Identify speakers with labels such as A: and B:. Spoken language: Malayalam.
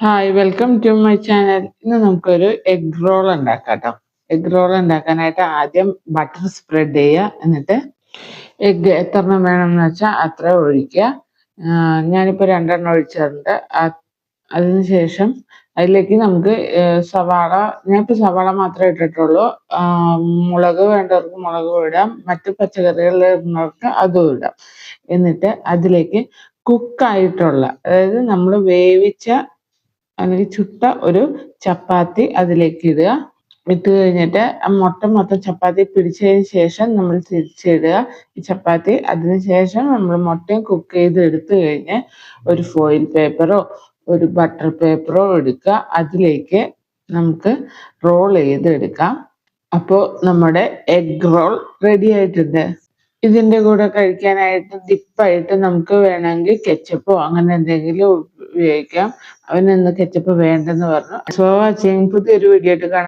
A: Hi welcome to my channel. ഇന്ന് നമുക്കൊരു എഗ് റോൾ ഉണ്ടാക്കാം കേട്ടോ. എഗ് റോൾ ഉണ്ടാക്കാനായിട്ട് ആദ്യം ബട്ടർ സ്പ്രെഡ് ചെയ്യുക, എന്നിട്ട് എഗ് എത്രണ്ണം വേണമെന്ന് വെച്ചാൽ അത്ര ഒഴിക്കുക. ഞാനിപ്പോൾ 2 ഒഴിച്ചിട്ടുണ്ട്. അതിനുശേഷം അതിലേക്ക് നമുക്ക് സവാള, ഞാനിപ്പോൾ സവാള മാത്രമേ ഇട്ടിട്ടുള്ളൂ. മുളക് വേണ്ടവർക്ക് മുളക് ഇടാം, മറ്റ് പച്ചക്കറികൾ ഇടുന്നവർക്ക് അതും ഇടാം. എന്നിട്ട് അതിലേക്ക് കുക്കായിട്ടുള്ള, അതായത് നമ്മൾ വേവിച്ച അല്ലെങ്കിൽ ചുട്ട ഒരു ചപ്പാത്തി അതിലേക്ക് ഇടുക. ഇട്ട് കഴിഞ്ഞിട്ട് മുട്ട മൊത്തം ചപ്പാത്തി പിടിച്ചതിന് ശേഷം നമ്മൾ തിരിച്ചിടുക ഈ ചപ്പാത്തി. അതിനുശേഷം നമ്മൾ മുട്ടയും കുക്ക് ചെയ്ത് എടുത്തു കഴിഞ്ഞ് ഒരു ഫോയിൽ പേപ്പറോ ഒരു ബട്ടർ പേപ്പറോ എടുക്കുക. അതിലേക്ക് നമുക്ക് റോൾ ചെയ്തെടുക്കാം. അപ്പോൾ നമ്മുടെ എഗ് റോൾ റെഡി ആയിട്ടുണ്ട്. ഇതിൻ്റെ കൂടെ കഴിക്കാനായിട്ട് ഡിപ്പായിട്ട് നമുക്ക് വേണമെങ്കിൽ കെച്ചപ്പോ അങ്ങനെ എന്തെങ്കിലും ഉപയോഗിക്കാം. അവനിന്ന് കെച്ചപ്പ് വേണ്ടെന്ന് പറഞ്ഞു. So watching. പുതിയൊരു വീഡിയോ ആയിട്ട് കാണാം.